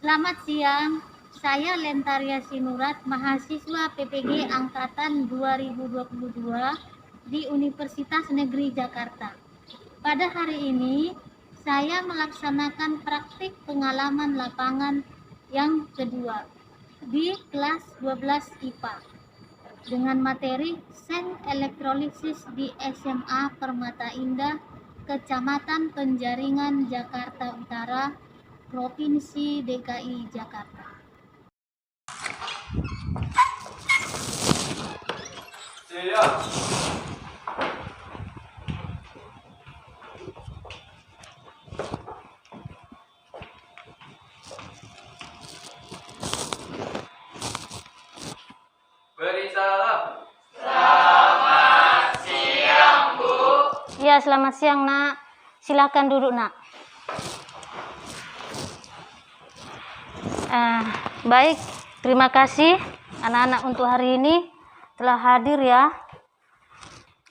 Selamat siang, saya Lentaria Sinurat, mahasiswa PPG Angkatan 2022 di Universitas Negeri Jakarta. Pada hari ini, saya melaksanakan praktik pengalaman lapangan yang kedua di kelas 12 IPA dengan materi sel elektrolisis di SMA Permata Indah, Kecamatan Penjaringan, Jakarta Utara, Provinsi DKI Jakarta. Beri salam. Selamat siang, Bu. Ya, selamat siang, Nak. Silakan duduk, Nak. Baik, terima kasih anak-anak untuk hari ini telah hadir ya.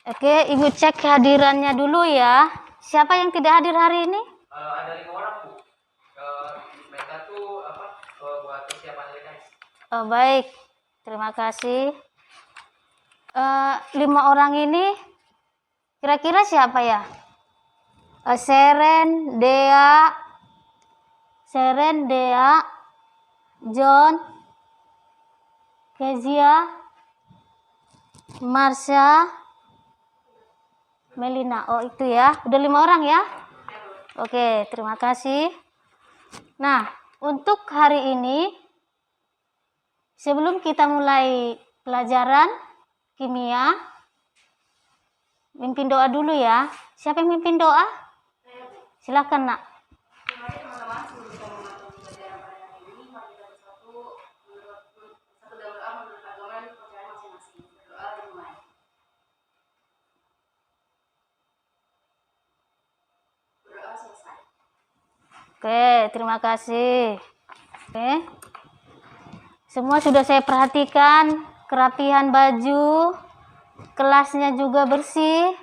Oke, Ibu cek kehadirannya dulu ya. Siapa yang tidak hadir hari ini? Ada 5 orang, Bu. Mereka tuh buat persiapan LKS. Baik, terima kasih. 5 orang ini kira-kira siapa ya? Seren, Dea, John, Kezia, Marsha, Melina. Oh, itu ya. Udah 5 orang ya? Oke, terima kasih. Nah, untuk hari ini, sebelum kita mulai pelajaran kimia, mimpin doa dulu ya. Siapa yang mimpin doa? Silakan, Nak. Terima kasih teman-teman sebelum kita memantau pelajaran pada hari ini. Mari kita bersatu dalam doa menurut agama dan kepercayaan masing-masing. Berdoa dimulai. Berdoa selesai. Oke, terima kasih. Oke. Semua sudah saya perhatikan, kerapihan baju, kelasnya juga bersih.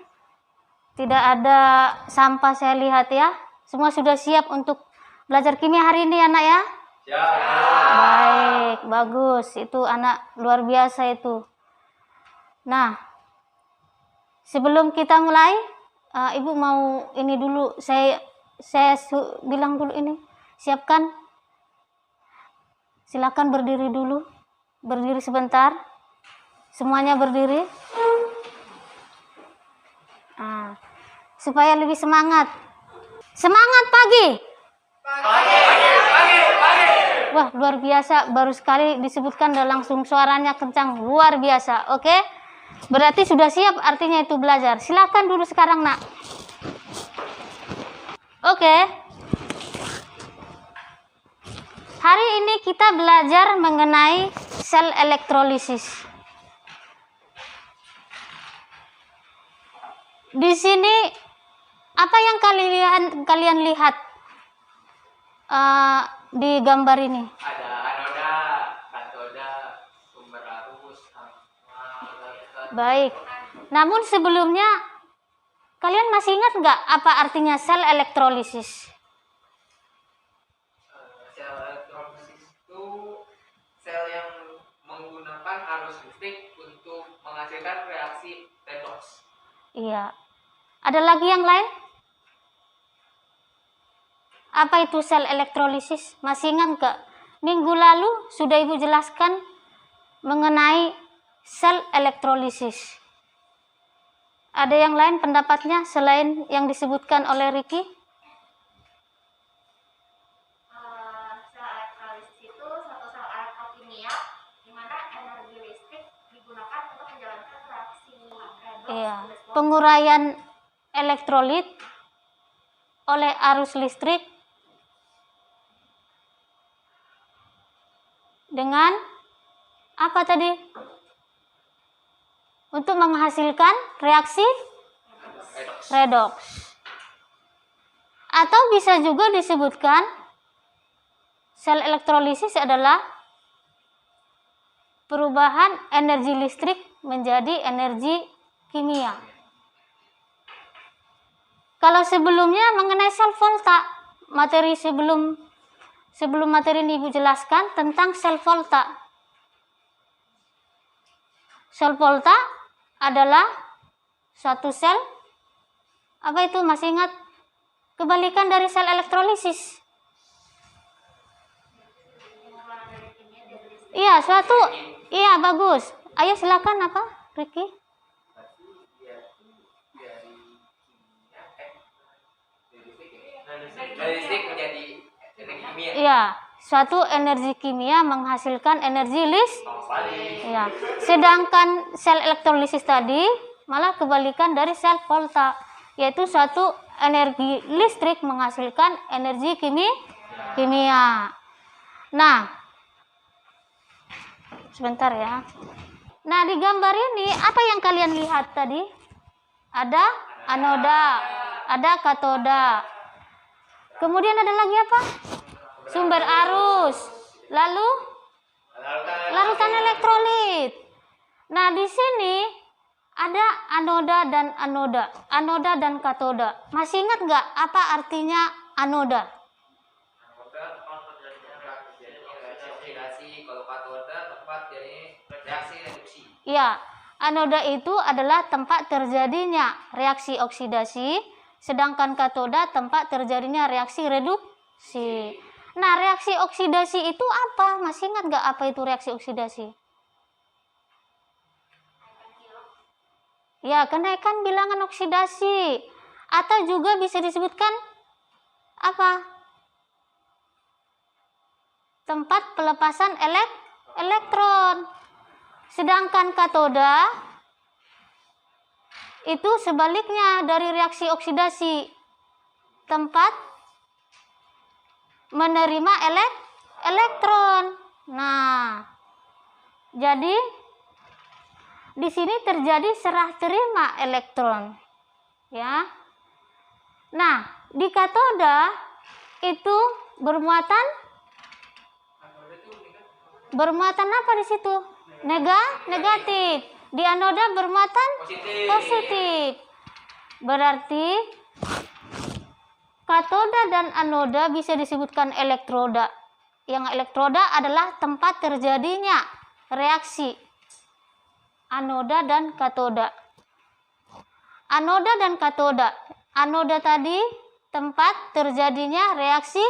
Tidak ada sampah saya lihat ya. Semua sudah siap untuk belajar kimia hari ini anak ya? Siap. Baik, bagus. Itu anak luar biasa itu. Nah, sebelum kita mulai, Ibu mau ini dulu. Saya bilang dulu ini. Siapkan. Silakan berdiri dulu. Berdiri sebentar. Semuanya berdiri. Supaya lebih semangat. Semangat pagi. Pagi. Wah, luar biasa. Baru sekali disebutkan dan langsung suaranya kencang. Luar biasa. Oke. Berarti sudah siap artinya itu belajar. Silakan dulu sekarang, Nak. Oke. Hari ini kita belajar mengenai sel elektrolisis. Di sini apa yang kalian lihat di gambar ini? Ada anoda, katoda, sumber arus, Baik. Namun sebelumnya kalian masih ingat nggak apa artinya sel elektrolisis? Sel elektrolisis itu sel yang menggunakan arus listrik untuk menghasilkan reaksi redoks. Iya. Ada lagi yang lain? Apa itu sel elektrolisis? Masih ingat nggak? Minggu lalu sudah Ibu jelaskan mengenai sel elektrolisis. Ada yang lain pendapatnya selain yang disebutkan oleh Ricky? Sel elektrolisis itu suatu sel elektrokimia di mana energi listrik digunakan untuk menjalankan reaksi redoks. Iya. Penguraian elektrolit oleh arus listrik dengan apa tadi? Untuk menghasilkan reaksi redoks. Atau bisa juga disebutkan sel elektrolisis adalah perubahan energi listrik menjadi energi kimia. Kalau sebelumnya mengenai sel volta, materi sebelum sebelum materi ini Ibu jelaskan tentang sel volta. Sel volta adalah suatu sel, apa itu, masih ingat? Kebalikan dari sel elektrolisis. Iya, suatu, iya bagus. Ayo silakan apa, Ricky? Dari listrik menjadi energi kimia. Iya, suatu energi kimia menghasilkan energi iya. Sedangkan sel elektrolisis tadi malah kebalikan dari sel volta, yaitu suatu energi listrik menghasilkan energi kimia. Nah, sebentar ya. Nah, di gambar ini apa yang kalian lihat tadi? Ada anoda, ada katoda. Kemudian ada lagi apa? Sumber arus. Lalu larutan elektrolit. Nah, di sini ada anoda dan anoda dan katoda. Masih ingat nggak apa artinya anoda? Kalau katoda tempat jadi reaksi reduksi. Ya, anoda itu adalah tempat terjadinya reaksi oksidasi, sedangkan katoda tempat terjadinya reaksi reduksi. Nah, reaksi oksidasi itu apa? Masih ingat nggak apa itu reaksi oksidasi? Ya, kenaikan bilangan oksidasi. Atau juga bisa disebutkan apa? Tempat pelepasan elektron. Sedangkan katoda itu sebaliknya dari reaksi oksidasi. Tempat menerima elektron. Nah, jadi di sini terjadi serah terima elektron. Ya. Nah, di katoda itu bermuatan apa di situ? Negatif. Di anoda bermuatan positif. Berarti katoda dan anoda bisa disebutkan elektroda. Yang elektroda adalah tempat terjadinya reaksi anoda dan katoda. Anoda dan katoda. Anoda tadi tempat terjadinya reaksi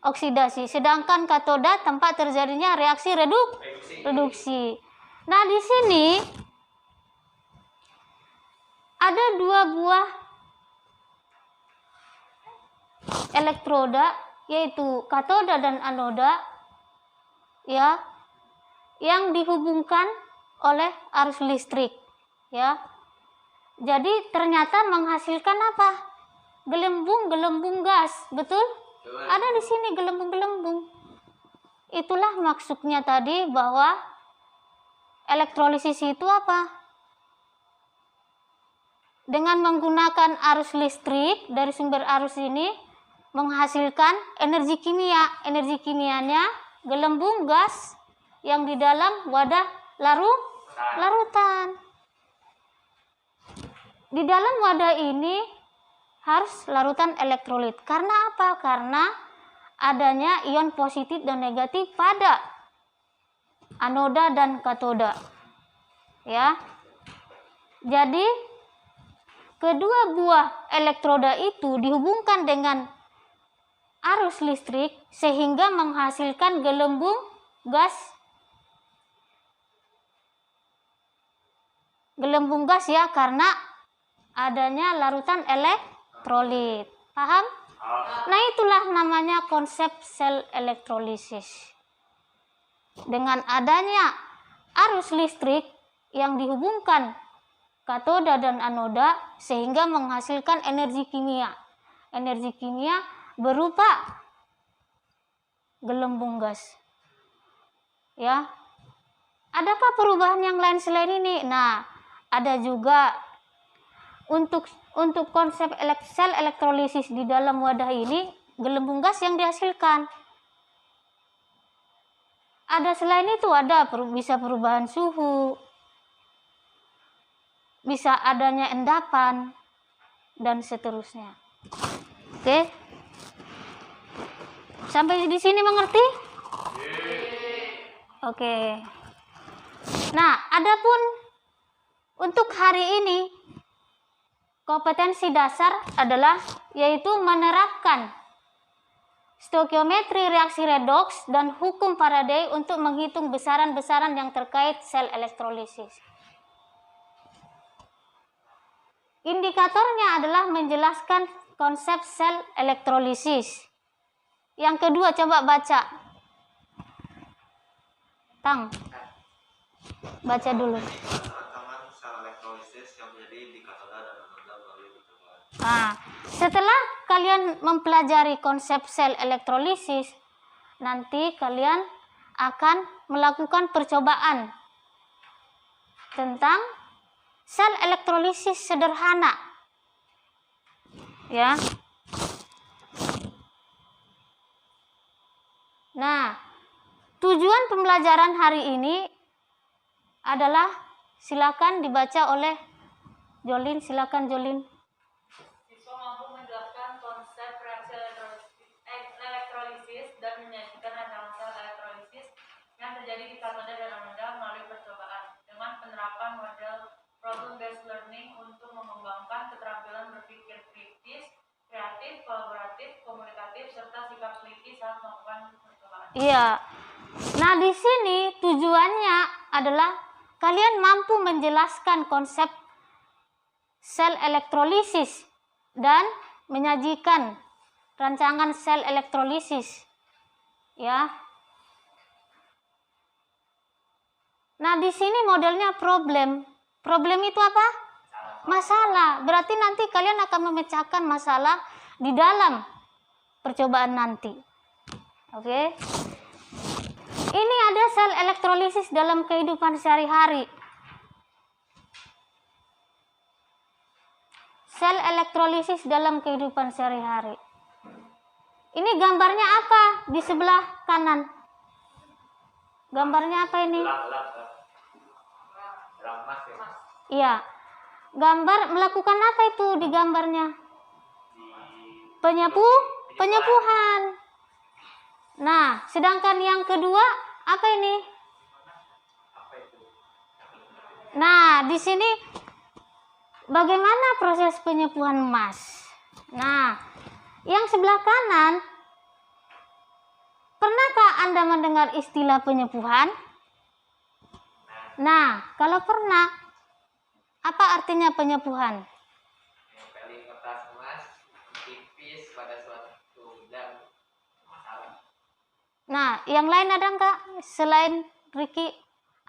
oksidasi, sedangkan katoda tempat terjadinya reaksi reduksi. Nah, di sini ada dua buah elektroda, yaitu katoda dan anoda, ya, yang dihubungkan oleh arus listrik, ya. Jadi ternyata menghasilkan apa? Gelembung gas, betul? Ada di sini gelembung. Itulah maksudnya tadi bahwa elektrolisis itu apa? Dengan menggunakan arus listrik dari sumber arus ini menghasilkan energi kimia. Energi kimianya gelembung gas yang di dalam wadah larutan. Di dalam wadah ini harus larutan elektrolit. Karena apa? Karena adanya ion positif dan negatif pada anoda dan katoda. Ya. Jadi kedua buah elektroda itu dihubungkan dengan arus listrik sehingga menghasilkan gelembung gas. Gelembung gas ya, karena adanya larutan elektrolit. Paham? Nah, itulah namanya konsep sel elektrolisis. Dengan adanya arus listrik yang dihubungkan katoda dan anoda sehingga menghasilkan energi kimia. Energi kimia berupa gelembung gas. Ya. Adakah perubahan yang lain selain ini? Nah, ada juga untuk konsep sel elektrolisis di dalam wadah ini, gelembung gas yang dihasilkan. Ada selain itu, ada bisa perubahan suhu, bisa adanya endapan, dan seterusnya. Oke. Sampai di sini mengerti? Oke. Nah, adapun untuk hari ini kompetensi dasar adalah yaitu menerapkan stoikiometri reaksi redoks dan hukum Faraday untuk menghitung besaran-besaran yang terkait sel elektrolisis. Indikatornya adalah menjelaskan konsep sel elektrolisis. Yang kedua, coba baca. Tang, baca dulu. Rekaman sel elektrolisis yang menjadi di katoda dan anoda melalui percobaan. Nah, setelah kalian mempelajari konsep sel elektrolisis, nanti kalian akan melakukan percobaan tentang sel elektrolisis sederhana. Ya. Nah, tujuan pembelajaran hari ini adalah silakan dibaca oleh Jolin, silakan Jolin. Siswa mampu menjelaskan konsep reaksi elektrolisis dan menyajikan rancangan sel elektrolisis yang terjadi di katoda dan anoda melalui percobaan dengan penerapan model problem-based learning untuk mengembangkan keterampilan berpikir kritis, kreatif, kolaboratif, komunikatif, serta sikap teliti saat melakukan percobaan. Iya. Nah, di sini tujuannya adalah kalian mampu menjelaskan konsep sel elektrolisis dan menyajikan rancangan sel elektrolisis. Ya. Nah, di sini modelnya problem. Problem itu apa? Masalah. Berarti nanti kalian akan memecahkan masalah di dalam percobaan nanti. Oke. Ini ada sel elektrolisis dalam kehidupan sehari-hari. Sel elektrolisis dalam kehidupan sehari-hari. Ini gambarnya apa di sebelah kanan? Gambarnya apa ini? Iya. Gambar melakukan apa itu di gambarnya? Penyepuhan. Nah, sedangkan yang kedua apa ini? Nah, di sini bagaimana proses penyepuhan emas? Nah, yang sebelah kanan, pernahkah Anda mendengar istilah penyepuhan? Nah, kalau pernah, apa artinya penyepuhan? Nempelin kertas emas tipis pada suatu bidang masalah. Nah, yang lain ada enggak selain Riki?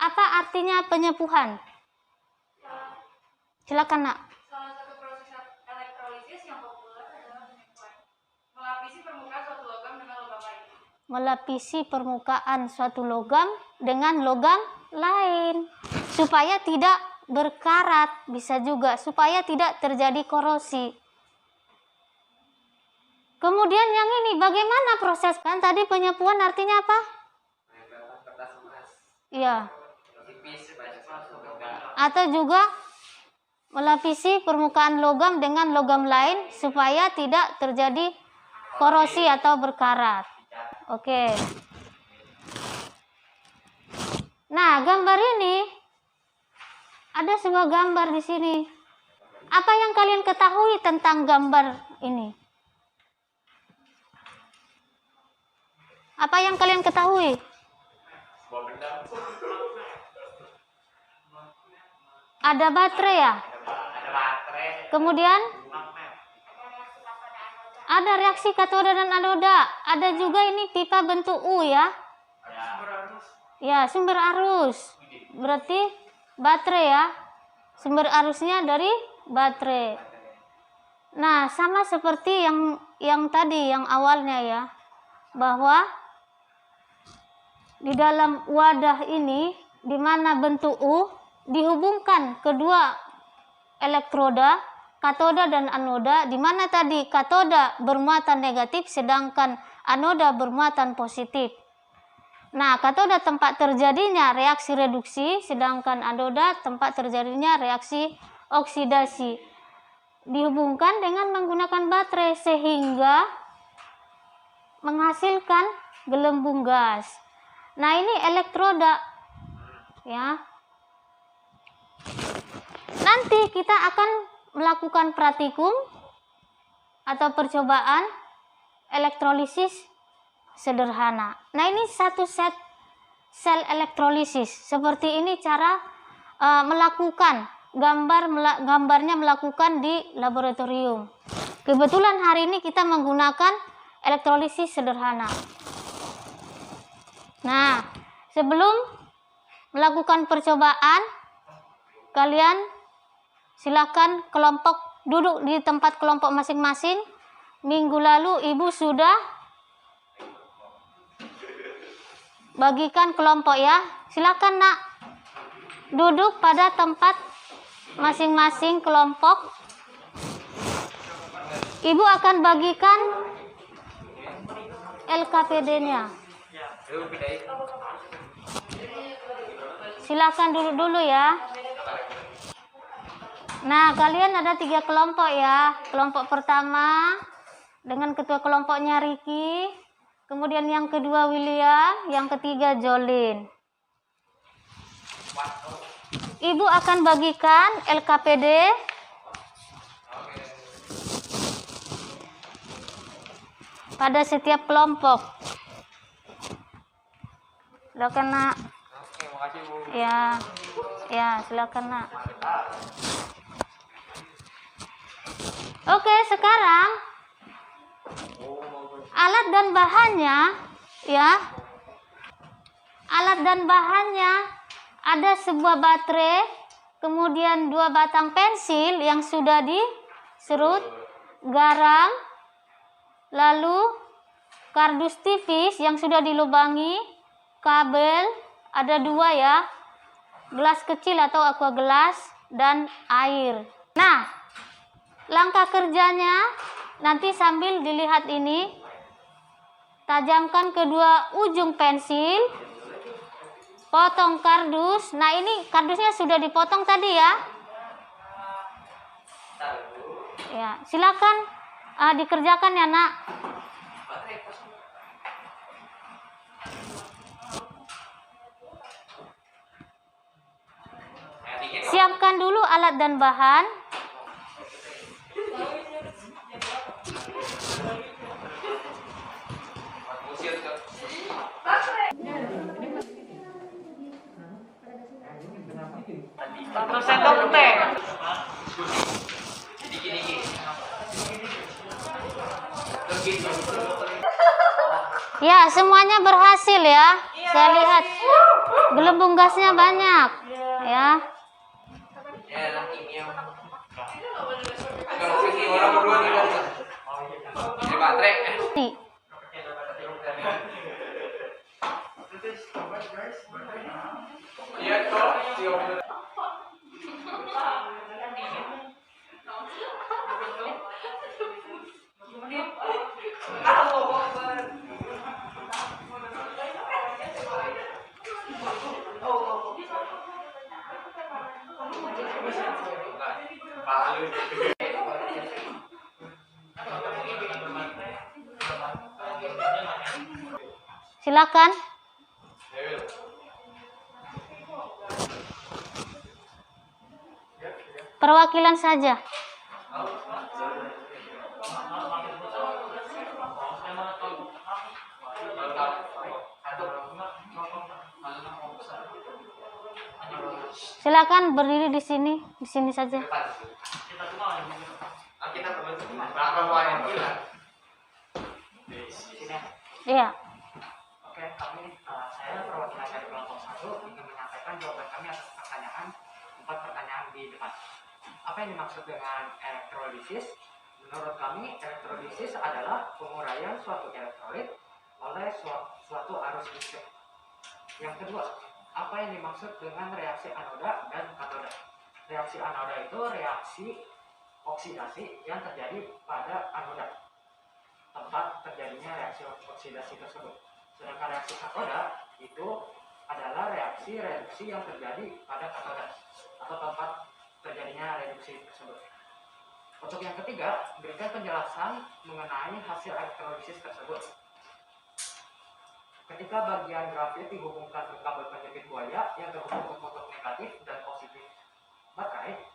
Apa artinya penyepuhan? Silakan, Nak. Salah satu proses elektrolisis yang populer adalah penyepuhan. Melapisi permukaan suatu logam dengan logam lain. Melapisi permukaan suatu logam dengan logam lain supaya tidak berkarat, bisa juga supaya tidak terjadi korosi. Kemudian yang ini bagaimana proses? Kan tadi penyepuhan artinya apa? Menempelkan kertas emas Iya. tipis pada suatu bidang. Atau juga melapisi permukaan logam dengan logam lain supaya tidak terjadi korosi atau berkarat. Oke. Nah, gambar ini ada sebuah gambar di sini. Apa yang kalian ketahui tentang gambar ini? Apa yang kalian ketahui? Ada baterai ya? Ada baterai. Kemudian ada reaksi katoda dan anoda. Ada juga ini pipa bentuk U ya. Ya, sumber arus. Berarti baterai ya. Sumber arusnya dari baterai. Nah, sama seperti yang tadi, yang awalnya ya. Bahwa di dalam wadah ini, di mana bentuk U, dihubungkan kedua elektroda, katoda dan anoda, di mana tadi katoda bermuatan negatif, sedangkan anoda bermuatan positif. Nah, katoda tempat terjadinya reaksi reduksi, sedangkan anoda tempat terjadinya reaksi oksidasi. Dihubungkan dengan menggunakan baterai sehingga menghasilkan gelembung gas. Nah, ini elektroda ya. Nanti kita akan melakukan praktikum atau percobaan elektrolisis sederhana. Nah, ini satu set sel elektrolisis. Seperti ini cara melakukan gambarnya melakukan di laboratorium. Kebetulan hari ini kita menggunakan elektrolisis sederhana. Nah, sebelum melakukan percobaan, kalian silakan duduk di tempat kelompok masing-masing. Minggu lalu Ibu sudah bagikan kelompok ya. Silakan Nak, duduk pada tempat masing-masing kelompok. Ibu akan bagikan LKPD-nya. Silakan duduk dulu ya. Nah, kalian ada 3 kelompok ya. Kelompok pertama dengan ketua kelompoknya Ricky, kemudian yang kedua William, yang ketiga Jolin. Ibu akan bagikan LKPD pada setiap kelompok. Silakan Nak. Oke, makasih Bu. Ya, silakan Nak. Oke, sekarang alat dan bahannya ya. Alat dan bahannya ada sebuah baterai, kemudian 2 batang pensil yang sudah diserut, garam, lalu kardus tipis yang sudah dilubangi, kabel ada 2 ya, gelas kecil atau aqua gelas, dan air. Nah, langkah kerjanya nanti sambil dilihat ini, tajamkan kedua ujung pensil, potong kardus. Nah, ini kardusnya sudah dipotong tadi ya. Ya, silakan dikerjakan ya Nak. Siapkan dulu alat dan bahan. Satu sendok teh. Ya, semuanya berhasil ya. Saya lihat gelembung gasnya banyak ya. Orang berdua nih kan. Ini baterai. Nih. Iya kok. Silakan. Perwakilan saja. Silakan berdiri di sini saja. Iya. Oke, saya perwakilan dari kelompok 1 ingin menyampaikan jawaban kami atas pertanyaan 4 pertanyaan di depan. Apa yang dimaksud dengan elektrolisis? Menurut kami, elektrolisis adalah penguraian suatu elektrolit oleh suatu arus listrik. Yang kedua, apa yang dimaksud dengan reaksi anoda dan katoda? Reaksi anoda itu reaksi oksidasi yang terjadi pada anoda, tempat terjadinya reaksi oksidasi tersebut. Sedangkan reaksi katoda itu adalah reaksi reduksi yang terjadi pada katoda atau tempat terjadinya reduksi tersebut. Untuk yang ketiga, berikan penjelasan mengenai hasil elektrolisis tersebut. Ketika bagian grafit dihubungkan ke kabel penjepit buaya yang terhubung ke kutub negatif dan positif baterai,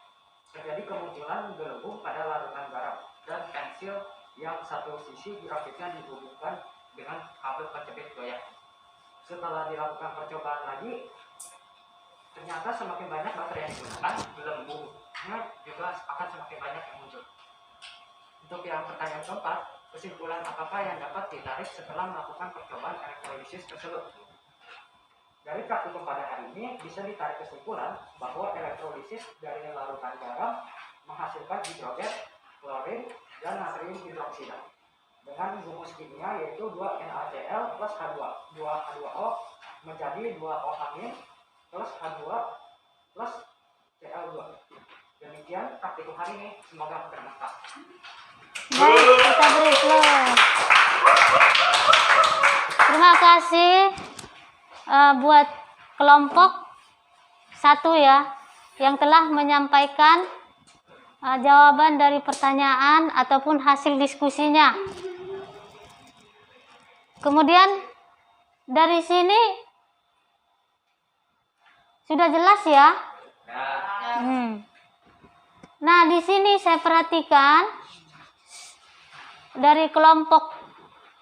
terjadi kemunculan gelembung pada larutan garam dan pensil yang satu sisi grafitnya dihubungkan dengan kabel penjepit buaya. Setelah dilakukan percobaan lagi, ternyata semakin banyak baterai yang digunakan, gelembungnya juga akan semakin banyak yang muncul. Untuk yang pertanyaan keempat, kesimpulan apakah yang dapat ditarik setelah melakukan percobaan elektrolisis tersebut? Dari praktikum pada hari ini bisa ditarik kesimpulan bahwa elektrolisis dari larutan garam menghasilkan hidrogen, klorin, dan natrium hidroksida dengan rumus kimia yaitu 2NaCl plus H2, 2H2O menjadi 2O- plus H2 plus Cl2. Demikian praktikum hari ini, semoga bermanfaat. Baik, kita beri slow. Terima kasih buat kelompok 1 ya, yang telah menyampaikan jawaban dari pertanyaan ataupun hasil diskusinya. Kemudian dari sini sudah jelas ya. Nah, di sini saya perhatikan dari kelompok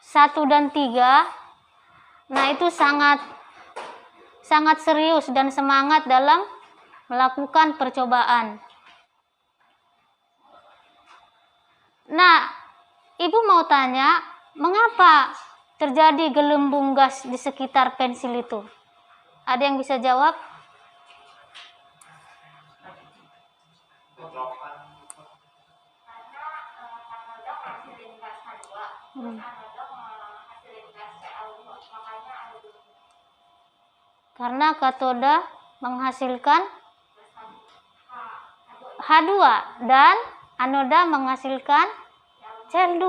1 dan 3, nah itu sangat serius dan semangat dalam melakukan percobaan. Nah, Ibu mau tanya, mengapa terjadi gelembung gas di sekitar pensil itu? Ada yang bisa jawab? Karena katoda menghasilkan gas H2, terus anoda menghasilkan gas Cl2, makanya ada gelembung. Karena katoda menghasilkan H2 dan anoda menghasilkan Cl2.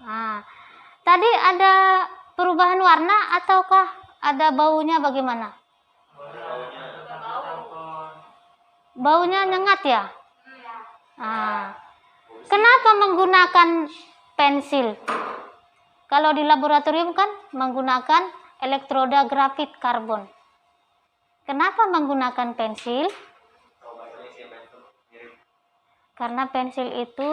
Nah, tadi ada perubahan warna ataukah ada baunya bagaimana? Baunya nyengat ya? Nah, kenapa menggunakan pensil? Kalau di laboratorium kan menggunakan elektroda grafit karbon. Kenapa menggunakan pensil? Karena pensil itu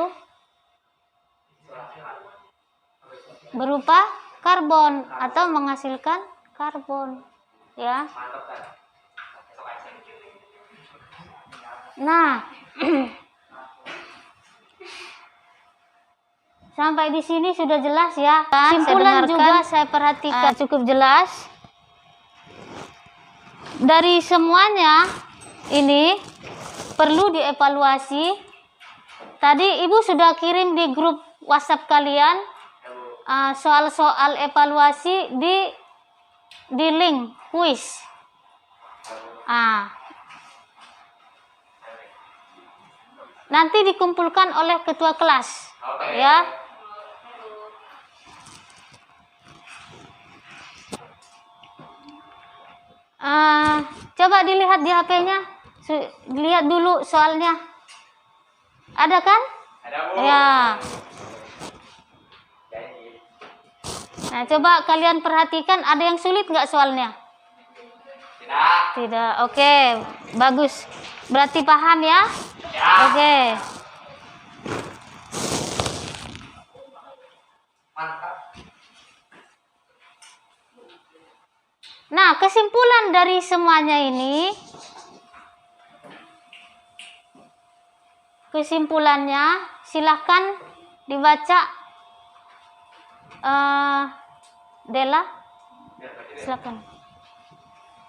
berupa karbon atau menghasilkan karbon, ya. Nah, sampai di sini sudah jelas ya. Kesimpulan juga saya perhatikan cukup jelas. Dari semuanya ini perlu dievaluasi. Tadi Ibu sudah kirim di grup WhatsApp kalian soal-soal evaluasi di link kuis. Nanti dikumpulkan oleh ketua kelas, ya. Coba dilihat di HP-nya, lihat dulu soalnya. Ada kan? Ada, Bu. Ya. Nah, coba kalian perhatikan, ada yang sulit nggak soalnya? Tidak. Tidak. Oke, bagus. Berarti paham ya? Ya. Oke. Mantap. Nah, kesimpulan dari semuanya ini, kesimpulannya silahkan dibaca. Dela, silakan.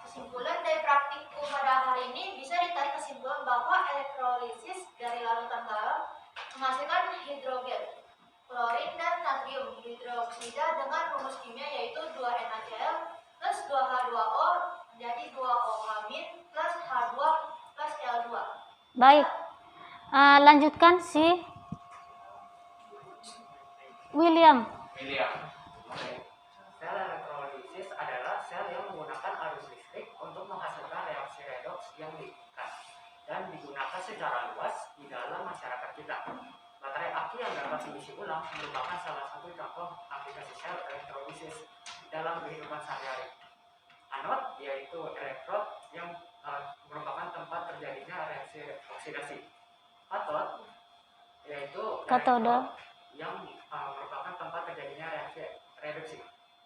Kesimpulan dari praktikum pada hari ini bisa ditarik kesimpulan bahwa elektrolisis dari larutan garam menghasilkan hidrogen, klorin, dan natrium hidroksida dengan rumus kimia yaitu 2NaCl plus 2H2O menjadi 2O- plus H2 plus Cl2. Baik, lanjutkan si William. Sel elektrolisis adalah sel yang menggunakan arus listrik untuk menghasilkan reaksi redoks yang diinginkan dan digunakan secara luas di dalam masyarakat kita. Baterai aki yang dapat diisi ulang merupakan salah satu contoh aplikasi sel elektrolisis. dalam kehidupan sehari-hari. Anod yaitu elektrod yang merupakan tempat terjadinya reaksi oksidasi. Katot yaitu Katoda. yang merupakan tempat terjadinya reaksi reduksi.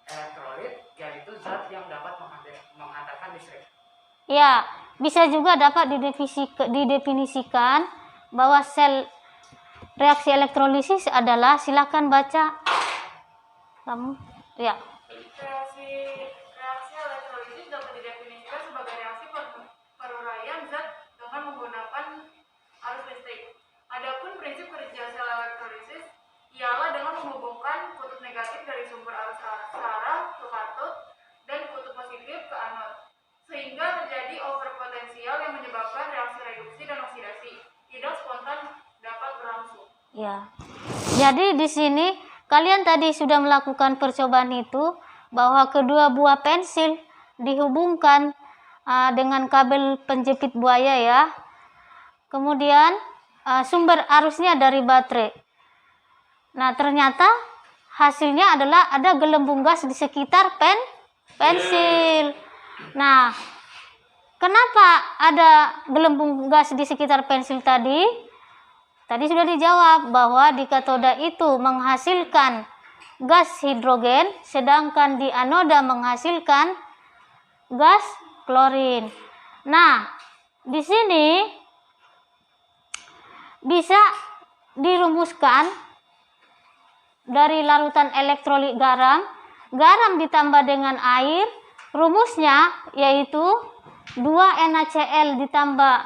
Elektrolit yaitu zat yang dapat menghantarkan listrik. Ya, bisa juga dapat didefinisikan bahwa sel reaksi elektrolisis adalah, silakan baca kamu. Ya. Reaksi elektrolisis dapat didefinisikan sebagai reaksi peruraian zat dengan menggunakan arus listrik. Adapun prinsip kerja sel elektrolisis ialah dengan menghubungkan kutub negatif dari sumber arus sara ke katot dan kutub positif ke anod, sehingga terjadi overpotensial yang menyebabkan reaksi reduksi dan oksidasi tidak spontan dapat berlangsung. Ya. Jadi di sini kalian tadi sudah melakukan percobaan itu, bahwa kedua buah pensil dihubungkan dengan kabel penjepit buaya ya. Kemudian sumber arusnya dari baterai. Nah, ternyata hasilnya adalah ada gelembung gas di sekitar pensil. Nah, kenapa ada gelembung gas di sekitar pensil tadi? Tadi sudah dijawab bahwa di katoda itu menghasilkan gas hidrogen, sedangkan di anoda menghasilkan gas klorin. Nah, di sini bisa dirumuskan dari larutan elektrolit garam. Garam ditambah dengan air, rumusnya yaitu 2NaCl ditambah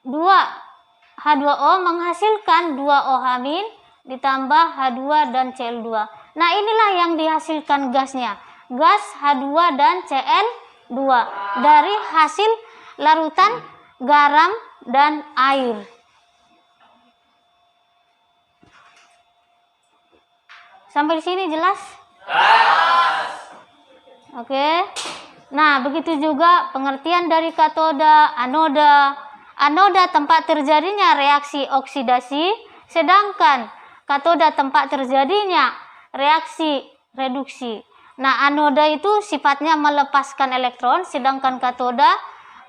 2H2O menghasilkan 2OH- ditambah H2 dan Cl2. Nah, inilah yang dihasilkan gasnya. Gas H2 dan Cl2 dari hasil larutan garam dan air. Sampai di sini jelas? Oke. Nah, begitu juga pengertian dari katoda, anoda. Anoda tempat terjadinya reaksi oksidasi, sedangkan katoda tempat terjadinya reaksi reduksi. Nah, anoda itu sifatnya melepaskan elektron, sedangkan katoda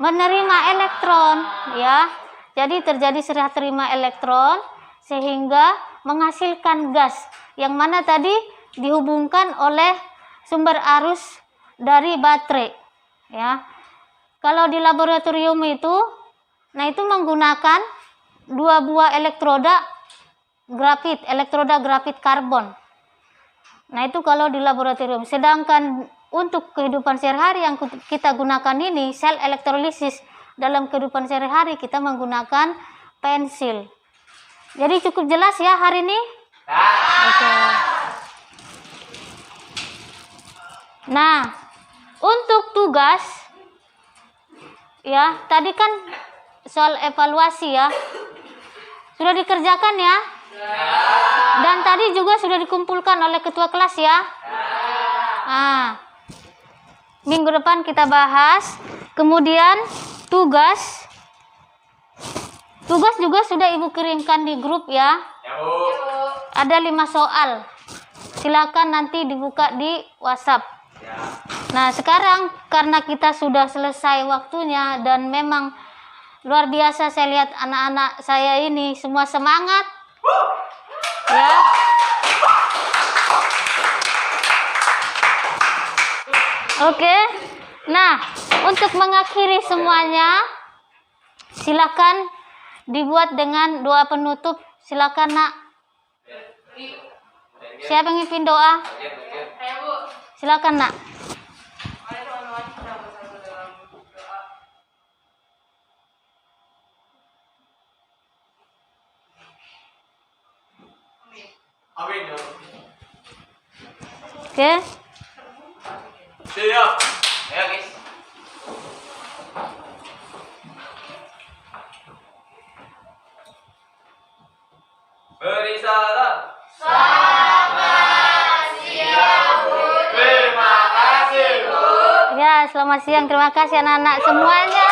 menerima elektron, ya. Jadi terjadi serah terima elektron sehingga menghasilkan gas yang mana tadi dihubungkan oleh sumber arus dari baterai, ya. Kalau di laboratorium itu, nah itu menggunakan dua buah elektroda grafit karbon. Nah itu kalau di laboratorium. Sedangkan untuk kehidupan sehari-hari yang kita gunakan ini, sel elektrolisis dalam kehidupan sehari-hari kita menggunakan pensil. Jadi cukup jelas ya hari ini? Oke. Nah, untuk tugas, ya tadi kan soal evaluasi ya, sudah dikerjakan ya? Dan tadi juga sudah dikumpulkan oleh ketua kelas ya? Nah, minggu depan kita bahas. Kemudian tugas juga sudah ibu kirimkan di grup ya. Ada 5 soal. Silakan nanti dibuka di WhatsApp. Nah, sekarang karena kita sudah selesai waktunya dan memang luar biasa, saya lihat anak-anak saya ini semua semangat. Ya. Oke. Nah, untuk mengakhiri semuanya, silakan dibuat dengan doa penutup. Silakan, Nak. Siapa yang mimpin doa? Silakan, Nak. Mari teman-teman kita bersama dalam doa. Amin. Oke. Siap. Ayo guys. Beri salam. Ya, selamat siang. Terima kasih anak-anak semuanya.